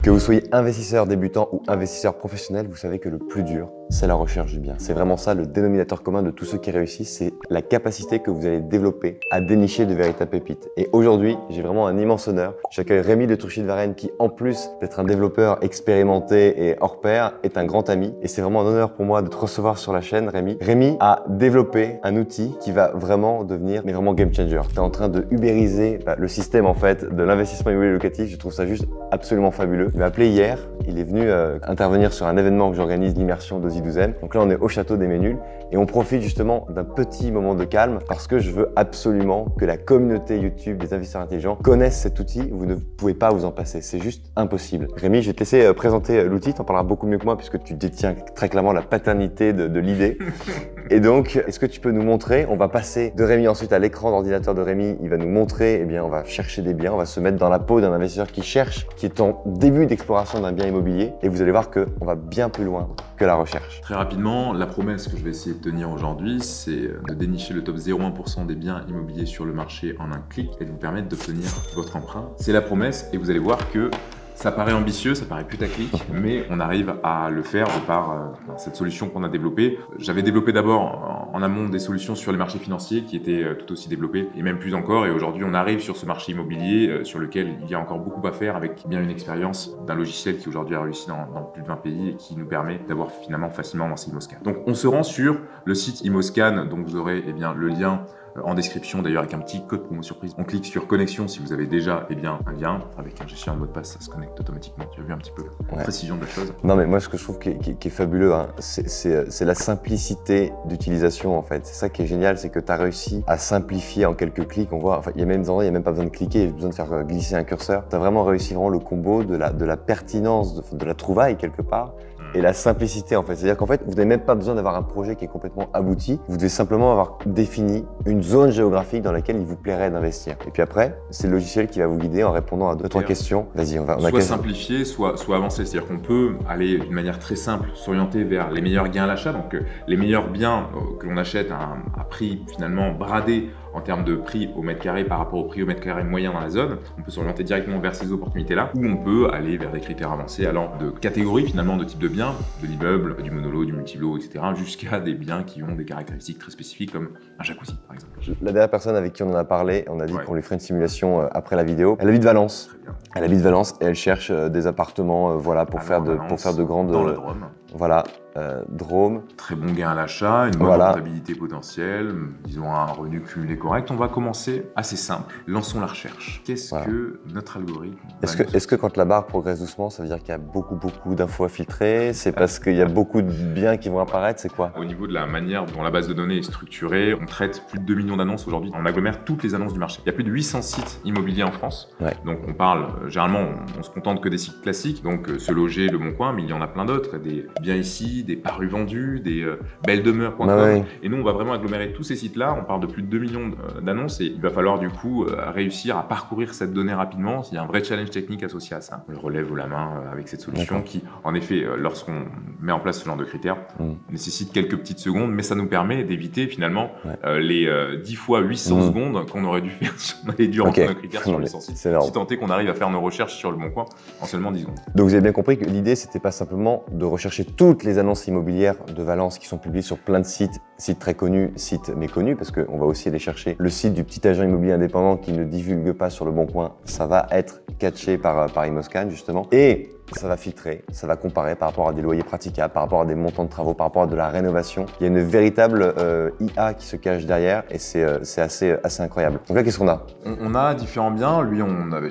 Que vous soyez investisseur débutant ou investisseur professionnel, vous savez que le plus dur, c'est la recherche du bien. C'est vraiment ça le dénominateur commun de tous ceux qui réussissent, c'est la capacité que vous allez développer à dénicher de véritables pépites. Et aujourd'hui, j'ai vraiment un immense honneur. J'accueille Rémi de Truchy de Varenne qui, en plus d'être un développeur expérimenté et hors pair, est un grand ami. Et c'est vraiment un honneur pour moi de te recevoir sur la chaîne, Rémi. Rémi a développé un outil qui va vraiment devenir, mais vraiment game changer. Tu es en train de ubériser le système en fait de l'investissement immobilier locatif. Je trouve ça juste absolument fabuleux. Il m'a appelé hier. Il est venu intervenir sur un événement que j'organise, l'immersion de Zidouzen. Donc là, on est au château des Ménules et on profite justement d'un petit moment de calme parce que je veux absolument que la communauté YouTube des investisseurs intelligents connaisse cet outil. Vous ne pouvez pas vous en passer, c'est juste impossible. Rémi, je vais te laisser présenter l'outil. Tu en parleras beaucoup mieux que moi puisque tu détiens très clairement la paternité de l'idée. Et donc, est-ce que tu peux nous montrer, on va passer de Rémi ensuite à l'écran d'ordinateur de Rémi, il va nous montrer, eh bien, on va chercher des biens, on va se mettre dans la peau d'un investisseur qui cherche, qui est en début d'exploration d'un bien immobilier et vous allez voir qu'on va bien plus loin que la recherche. Très rapidement, la promesse que je vais essayer de tenir aujourd'hui, c'est de dénicher le top 0,1% des biens immobiliers sur le marché en un clic et de vous permettre d'obtenir votre emprunt. C'est la promesse et vous allez voir que ça paraît ambitieux, ça paraît putaclic, mais on arrive à le faire de par cette solution qu'on a développée. J'avais développé d'abord en amont des solutions sur les marchés financiers qui étaient tout aussi développées et même plus encore. Et aujourd'hui, on arrive sur ce marché immobilier sur lequel il y a encore beaucoup à faire avec bien une expérience d'un logiciel qui aujourd'hui a réussi dans plus de 20 pays et qui nous permet d'avoir finalement facilement lancé Imoscan. Donc on se rend sur le site Imoscan, donc vous aurez le lien en description d'ailleurs avec un petit code promo surprise. On clique sur connexion si vous avez déjà un lien avec un gestionnaire de mot de passe, ça se connecte automatiquement. Tu as vu un petit peu la précision de la chose. Non mais moi ce que je trouve qui est fabuleux, hein, c'est la simplicité d'utilisation en fait. C'est ça qui est génial, c'est que tu as réussi à simplifier en quelques clics. On voit, enfin il y a même des endroits, il n'y a même pas besoin de cliquer, il y a besoin de faire glisser un curseur. Tu as vraiment réussi le combo de la pertinence, de la trouvaille quelque part. Et la simplicité en fait, c'est-à-dire qu'en fait, vous n'avez même pas besoin d'avoir un projet qui est complètement abouti, vous devez simplement avoir défini une zone géographique dans laquelle il vous plairait d'investir. Et puis après, c'est le logiciel qui va vous guider en répondant à 2-3 questions. Vas-y, on va soit simplifier, soit avancer. C'est-à-dire qu'on peut aller d'une manière très simple, s'orienter vers les meilleurs gains à l'achat, donc les meilleurs biens que l'on achète à prix finalement bradé en termes de prix au mètre carré par rapport au prix au mètre carré moyen dans la zone. On peut s'orienter directement vers ces opportunités-là, ou on peut aller vers des critères avancés allant de catégories finalement de type de biens, de l'immeuble, du monolo, du multilo, etc., jusqu'à des biens qui ont des caractéristiques très spécifiques comme un jacuzzi par exemple. La dernière personne avec qui on en a parlé, on a dit qu'on lui ferait une simulation après la vidéo. Elle habite Valence. Très bien. Elle habite Valence et elle cherche des appartements pour faire de grandes... Dans la Drôme. Voilà. Drôme. Très bon gain à l'achat, une bonne rentabilité potentielle, disons un revenu cumulé correct. On va commencer assez simple. Lançons la recherche. Qu'est-ce que notre algorithme Est-ce que quand la barre progresse doucement, ça veut dire qu'il y a beaucoup d'infos à filtrer? C'est parce qu'il y a beaucoup de biens qui vont apparaître? C'est quoi? Au niveau de la manière dont la base de données est structurée, on traite plus de 2 millions d'annonces aujourd'hui. On agglomère toutes les annonces du marché. Il y a plus de 800 sites immobiliers en France. Ouais. Donc on parle, généralement, on se contente que des sites classiques. Donc Se Loger, Le Bon Coin, mais il y en a plein d'autres. Des biens ici, des parus vendus, des belles demeures.com. Ouais. Et nous, on va vraiment agglomérer tous ces sites-là. On parle de plus de 2 millions d'annonces et il va falloir du coup réussir à parcourir cette donnée rapidement. Il y a un vrai challenge technique associé à ça. On le relève haut la main avec cette solution qui, en effet, lorsqu'on met en place ce genre de critères, nécessite quelques petites secondes, mais ça nous permet d'éviter finalement les 10 fois 800 secondes qu'on aurait dû faire si on avait dû rentrer nos critères sur 800 sites. Si tant est qu'on arrive à faire nos recherches sur Le Bon Coin en seulement 10 secondes. Donc vous avez bien compris que l'idée, c'était pas simplement de rechercher toutes les annonces immobilières de Valence qui sont publiées sur plein de sites très connus, sites méconnus, parce qu'on va aussi aller chercher le site du petit agent immobilier indépendant qui ne divulgue pas sur Le Bon Coin. Ça va être catché par Imoscan justement. Et ça va filtrer, ça va comparer par rapport à des loyers praticables, par rapport à des montants de travaux, par rapport à de la rénovation. Il y a une véritable IA qui se cache derrière et c'est assez incroyable. Donc là, qu'est-ce qu'on a? On a différents biens. Lui,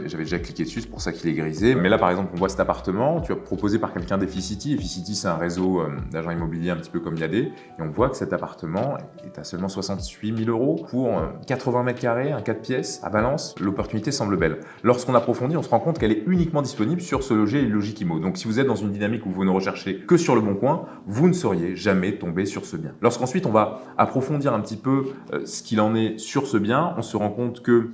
j'avais déjà cliqué dessus, c'est pour ça qu'il est grisé. Mais là, par exemple, on voit cet appartement, tu as proposé par quelqu'un d'Efficity. Efficity, c'est un réseau d'agents immobiliers un petit peu comme Yadé. Et on voit que cet appartement est à seulement 68 000 € pour 80 mètres carrés, un 4 pièces à Valence. L'opportunité semble belle. Lorsqu'on approfondit, on se rend compte qu'elle est uniquement disponible sur Se Loger et Logique Imo. Donc si vous êtes dans une dynamique où vous ne recherchez que sur Le Bon Coin, vous ne seriez jamais tombé sur ce bien. Lorsqu'ensuite on va approfondir un petit peu ce qu'il en est sur ce bien, on se rend compte que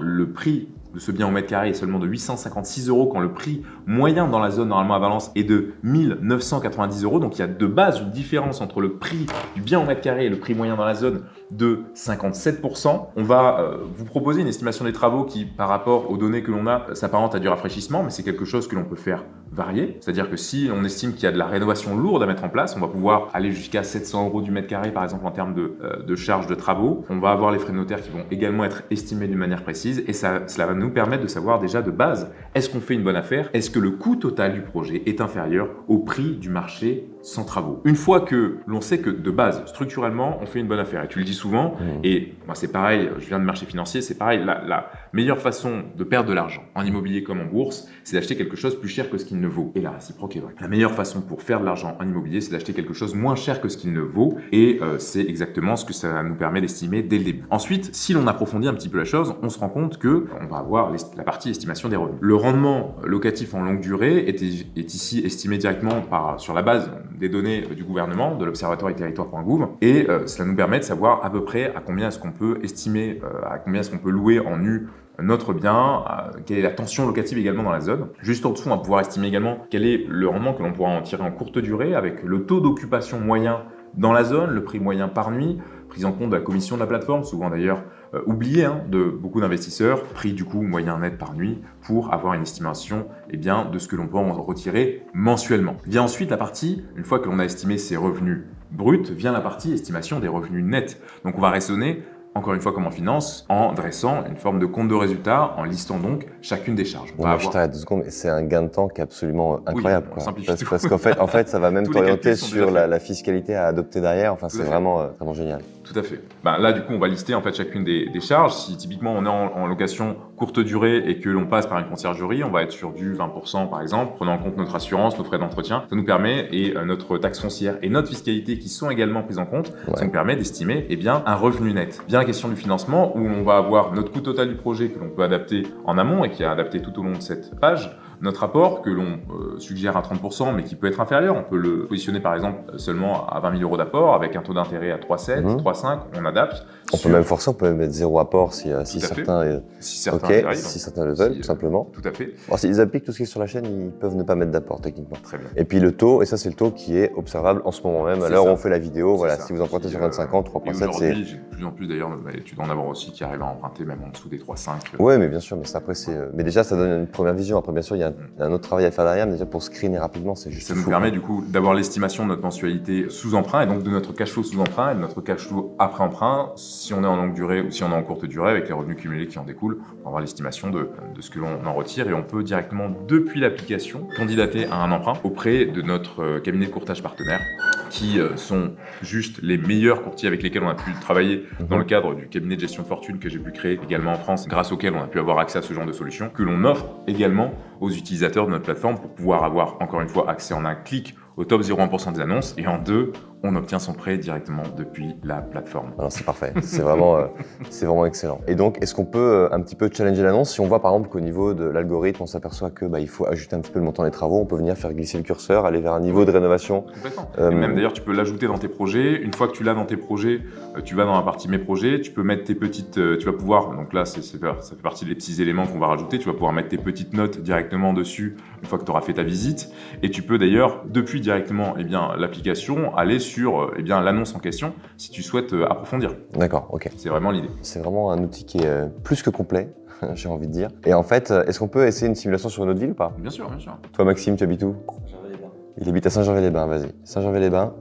le prix de ce bien au mètre carré est seulement de 856 € quand le prix moyen dans la zone normalement à Valence est de 1990 €. Donc il y a de base une différence entre le prix du bien au mètre carré et le prix moyen dans la zone de 57%. On va vous proposer une estimation des travaux qui, par rapport aux données que l'on a, s'apparente à du rafraîchissement, mais c'est quelque chose que l'on peut faire varier. C'est-à-dire que si on estime qu'il y a de la rénovation lourde à mettre en place, on va pouvoir aller jusqu'à 700 € du mètre carré, par exemple, en termes de charges de travaux. On va avoir les frais de notaire qui vont également être estimés d'une manière précise et cela va nous permettre de savoir déjà de base, est-ce qu'on fait une bonne affaire? Est-ce que le coût total du projet est inférieur au prix du marché sans travaux? Une fois que l'on sait que de base, structurellement, on fait une bonne affaire, et tu le dis souvent, et moi c'est pareil, je viens de marché financier, c'est pareil, la meilleure façon de perdre de l'argent en immobilier comme en bourse, c'est d'acheter quelque chose plus cher que ce qu'il ne vaut. Et la réciproque est vraie. La meilleure façon pour faire de l'argent en immobilier, c'est d'acheter quelque chose moins cher que ce qu'il ne vaut, et c'est exactement ce que ça nous permet d'estimer dès le début. Ensuite, si l'on approfondit un petit peu la chose, on se rend compte que on va avoir la partie estimation des revenus. Le rendement locatif en longue durée est ici estimé directement sur la base des données du gouvernement, de l'Observatoire et territoire.gouv, et cela nous permet de savoir à peu près à combien est-ce qu'on peut estimer, à combien est-ce qu'on peut louer en nu notre bien, quelle est la tension locative également dans la zone. Juste en dessous, on va pouvoir estimer également quel est le rendement que l'on pourra en tirer en courte durée avec le taux d'occupation moyen dans la zone, le prix moyen par nuit, prise en compte de la commission de la plateforme, souvent d'ailleurs oublié de beaucoup d'investisseurs, prix du coup moyen net par nuit pour avoir une estimation de ce que l'on peut en retirer mensuellement. Vient ensuite la partie, une fois que l'on a estimé ses revenus bruts, vient la partie estimation des revenus nets. Donc on va raisonner encore une fois comme en finance, en dressant une forme de compte de résultat, en listant donc chacune des charges. Je t'arrête 2 secondes, mais c'est un gain de temps qui est absolument incroyable. Oui, on simplifie tout. Parce qu'en fait, ça va même t'orienter sur la fiscalité à adopter derrière. Enfin, c'est vraiment génial. Tout à fait. Là, du coup, on va lister en fait chacune des charges. Si typiquement on est en location courte durée et que l'on passe par une conciergerie, on va être sur du 20% par exemple, prenant en compte notre assurance, nos frais d'entretien. Ça nous permet, et notre taxe foncière et notre fiscalité qui sont également prises en compte, ça nous permet d'estimer un revenu net. Bien la question du financement où on va avoir notre coût total du projet que l'on peut adapter en amont et qui est adapté tout au long de cette page. Notre apport que l'on suggère à 30% mais qui peut être inférieur, on peut le positionner par exemple seulement à 20 000 € d'apport avec un taux d'intérêt à 3,7, 3,5, on adapte. On peut même forcer, on peut même mettre 0 apport si certains le veulent, tout simplement. Tout à fait. Bon, s'ils appliquent tout ce qui est sur la chaîne, ils peuvent ne pas mettre d'apport techniquement. Très bien. Et puis le taux, et ça c'est le taux qui est observable en ce moment même, à l'heure où on fait la vidéo, voilà, si vous empruntez sur 25 ans, 3,7 c'est... Aujourd'hui, j'ai de plus en plus d'ailleurs, tu dois en avoir aussi qui arrivent à emprunter même en dessous des 3,5. Oui, mais bien sûr, mais après mais déjà ça donne une première vision, après bien sûr il y a un autre travail à faire derrière, mais déjà pour screener rapidement, c'est juste ça nous permet du coup d'avoir l'estimation de notre mensualité sous emprunt et donc de notre cash flow sous emprunt et de notre cash flow après emprunt, si on est en longue durée ou si on est en courte durée, avec les revenus cumulés qui en découlent, on va avoir l'estimation de ce que l'on en retire et on peut directement depuis l'application candidater à un emprunt auprès de notre cabinet de courtage partenaire qui sont juste les meilleurs courtiers avec lesquels on a pu travailler dans le cadre du cabinet de gestion de fortune que j'ai pu créer également en France, grâce auquel on a pu avoir accès à ce genre de solutions, que l'on offre également aux utilisateurs de notre plateforme pour pouvoir avoir, encore une fois, accès en un clic au top 0,1% des annonces et en 2, on obtient son prêt directement depuis la plateforme. Alors c'est parfait, c'est vraiment excellent. Et donc, est-ce qu'on peut un petit peu challenger l'annonce si on voit par exemple qu'au niveau de l'algorithme, on s'aperçoit que il faut ajuster un petit peu le montant des travaux, on peut venir faire glisser le curseur, aller vers un niveau de rénovation. Complètement. Et même d'ailleurs, tu peux l'ajouter dans tes projets. Une fois que tu l'as dans tes projets, tu vas dans la partie mes projets, tu peux mettre tes petites, tu vas pouvoir, donc là ça fait partie des petits éléments qu'on va rajouter, tu vas pouvoir mettre tes petites notes directement dessus une fois que tu auras fait ta visite. Et tu peux d'ailleurs, depuis directement l'application, aller sur l'annonce en question si tu souhaites approfondir. D'accord, ok. C'est vraiment l'idée. C'est vraiment un outil qui est plus que complet, j'ai envie de dire. Et en fait, est-ce qu'on peut essayer une simulation sur une autre ville ou pas? Bien sûr, bien sûr. Toi Maxime, tu habites où? Saint-Gervais-les-Bains. Il habite à Saint-Gervais-les-Bains, vas-y. Saint-Gervais-les-Bains.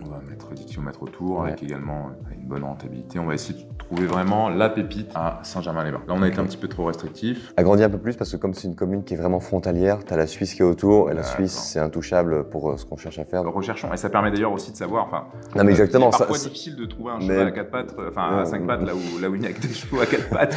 On va mettre 10 km autour avec également une bonne rentabilité. On va essayer de trouver vraiment la pépite à Saint-Germain-les-Bains. Là, on a été un petit peu trop restrictif. Agrandis un peu plus parce que comme c'est une commune qui est vraiment frontalière, tu as la Suisse qui est autour et la Suisse, c'est intouchable pour ce qu'on cherche à faire. Recherchons. Et ça permet d'ailleurs aussi de savoir. Non, mais exactement. C'est parfois difficile de trouver un cheval à 4 pattes, à 5 pattes, là où il n'y a que des chevaux à 4 pattes.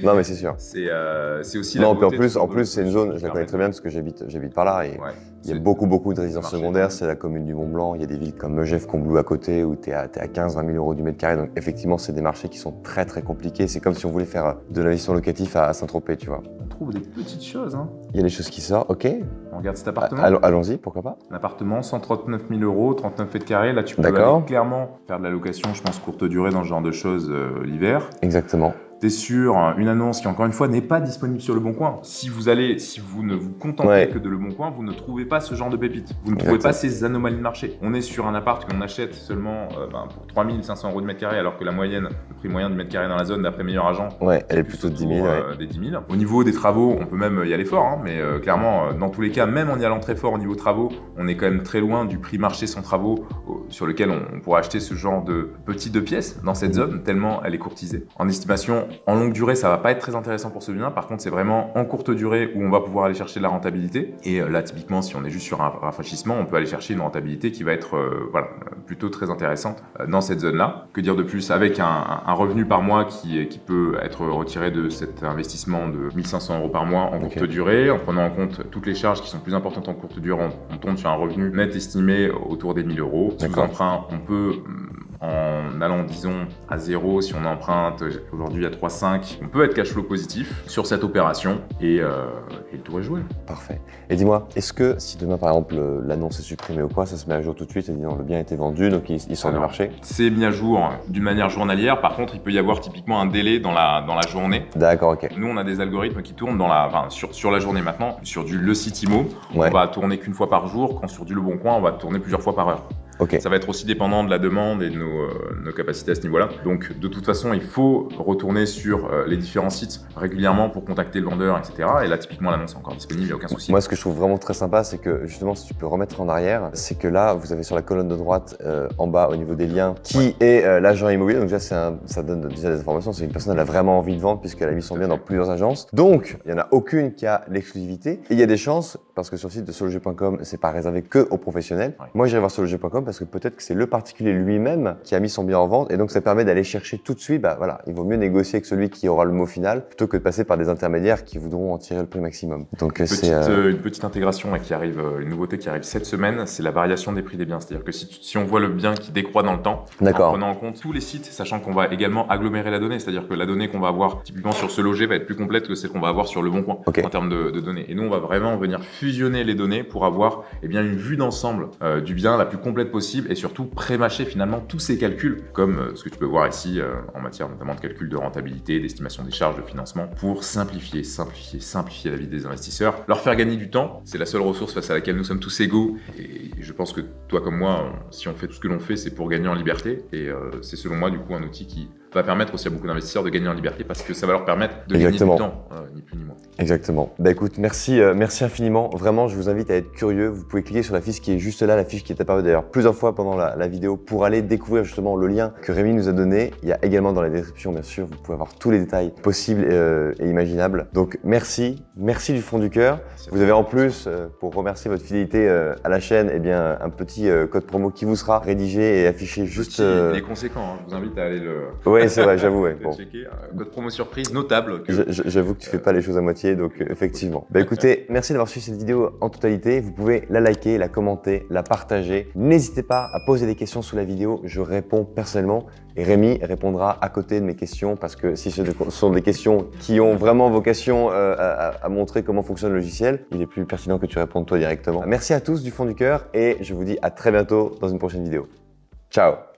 Non, mais c'est sûr. C'est aussi non, puis en plus, c'est une zone, je la connais très bien parce que j'habite par là et il y a beaucoup de résidences secondaires. C'est la commune du Mont-Blanc. Il y a des villes comme Megève, Combloux à côté où tu es à 15-20 000 € du mètre carré. Donc effectivement, c'est des marchés qui sont très très compliqués. C'est comme si on voulait faire de l'investissement locatif à Saint-Tropez, tu vois. On trouve des petites choses. Il y a des choses qui sortent, ok. On regarde cet appartement. Allons-y, pourquoi pas. Un appartement, 139 000 €, 39 mètres carrés. Là, tu peux aller clairement faire de la location, je pense, courte durée dans ce genre de choses l'hiver. Exactement. tu es sur une annonce qui, encore une fois, n'est pas disponible sur Le Bon Coin. Si vous ne vous contentez que de Le Bon Coin, vous ne trouvez pas ce genre de pépites. Vous ne trouvez pas ces anomalies de marché. On est sur un appart qu'on achète seulement pour 3 500 € de mètre carré, alors que la moyenne, le prix moyen du mètre carré dans la zone, d'après Meilleur Agent, elle est plutôt de 10 000. Des 10 000. Au niveau des travaux, on peut même y aller fort, hein, mais clairement, dans tous les cas, même en y allant très fort au niveau travaux, on est quand même très loin du prix marché sans travaux sur lequel on pourrait acheter ce genre de petits 2 pièces dans cette zone, tellement elle est courtisée. En estimation, en longue durée, ça va pas être très intéressant pour ce bien. Par contre, c'est vraiment en courte durée où on va pouvoir aller chercher de la rentabilité. Et là, typiquement, si on est juste sur un rafraîchissement, on peut aller chercher une rentabilité qui va être plutôt très intéressante dans cette zone-là. Que dire de plus? Avec un revenu par mois qui peut être retiré de cet investissement de 1 500 € par mois en courte durée, en prenant en compte toutes les charges qui sont plus importantes en courte durée, on tombe sur un revenu net estimé autour des 1 000 €. Sous emprunt, on peut, en allant disons à 0, si on emprunte aujourd'hui à 3,5, on peut être cash flow positif sur cette opération et le tour est joué. Parfait. Et dis-moi, est-ce que si demain par exemple l'annonce est supprimée ou quoi, ça se met à jour tout de suite et disons le bien a été vendu donc il sort du marché? C'est mis à jour d'une manière journalière. Par contre, il peut y avoir typiquement un délai dans la journée. D'accord, ok. Nous, on a des algorithmes qui tournent sur la journée maintenant. Sur du Le Site Imo, on va tourner qu'une fois par jour. Quand sur du Le Bon Coin, on va tourner plusieurs fois par heure. Okay. Ça va être aussi dépendant de la demande et de nos capacités à ce niveau-là. Donc, de toute façon, il faut retourner sur les différents sites régulièrement pour contacter le vendeur, etc. Et là, typiquement, l'annonce est encore disponible, il n'y a aucun souci. Moi, ce que je trouve vraiment très sympa, c'est que justement, si tu peux remettre en arrière, c'est que là, vous avez sur la colonne de droite, en bas, au niveau des liens, qui est l'agent immobilier. Donc déjà, ça donne déjà des informations. C'est une personne, elle a vraiment envie de vendre puisqu'elle a mis son bien dans plusieurs agences. Donc, il n'y en a aucune qui a l'exclusivité. Et il y a des chances, parce que sur le site de SoLoger.com, c'est pas réservé que aux professionnels. Moi, j'irai voir SoLoger.com parce que peut-être que c'est le particulier lui-même qui a mis son bien en vente et donc ça permet d'aller chercher tout de suite, il vaut mieux négocier avec celui qui aura le mot final plutôt que de passer par des intermédiaires qui voudront en tirer le prix maximum. Donc une petite intégration qui arrive, une nouveauté qui arrive cette semaine, c'est la variation des prix des biens. C'est-à-dire que si on voit le bien qui décroît dans le temps, en prenant en compte tous les sites, sachant qu'on va également agglomérer la donnée, c'est-à-dire que la donnée qu'on va avoir typiquement sur SoLoger va être plus complète que celle qu'on va avoir sur Le Bon Coin en termes de données. Et nous, on va vraiment venir fusionner les données pour avoir une vue d'ensemble du bien la plus complète possible et surtout pré-mâcher finalement tous ces calculs, comme ce que tu peux voir ici en matière notamment de calcul de rentabilité, d'estimation des charges de financement, pour simplifier la vie des investisseurs, leur faire gagner du temps. C'est la seule ressource face à laquelle nous sommes tous égaux et je pense que toi comme moi, si on fait tout ce que l'on fait, c'est pour gagner en liberté et c'est selon moi du coup un outil qui va permettre aussi à beaucoup d'investisseurs de gagner en liberté parce que ça va leur permettre de gagner du temps, ni plus ni moins. Exactement. Écoute, merci infiniment. Vraiment, je vous invite à être curieux. Vous pouvez cliquer sur la fiche qui est juste là, la fiche qui est apparue d'ailleurs plusieurs fois pendant la vidéo pour aller découvrir justement le lien que Rémi nous a donné. Il y a également dans la description, bien sûr, vous pouvez avoir tous les détails possibles et imaginables. Donc merci du fond du cœur. Vous avez en plus, pour remercier votre fidélité à la chaîne, un petit code promo qui vous sera rédigé et affiché juste. Il est conséquent, hein. Je vous invite à aller le. Oui, c'est vrai, j'avoue. Bon. Checker. Code promo surprise notable. J'avoue que tu fais pas les choses à moitié, donc effectivement. Écoutez, merci d'avoir suivi cette vidéo en totalité. Vous pouvez la liker, la commenter, la partager. N'hésitez pas à poser des questions sous la vidéo. Je réponds personnellement et Rémi répondra à côté de mes questions parce que si ce sont des questions qui ont vraiment vocation à montrer comment fonctionne le logiciel, il est plus pertinent que tu répondes toi directement. Merci à tous du fond du cœur et je vous dis à très bientôt dans une prochaine vidéo. Ciao!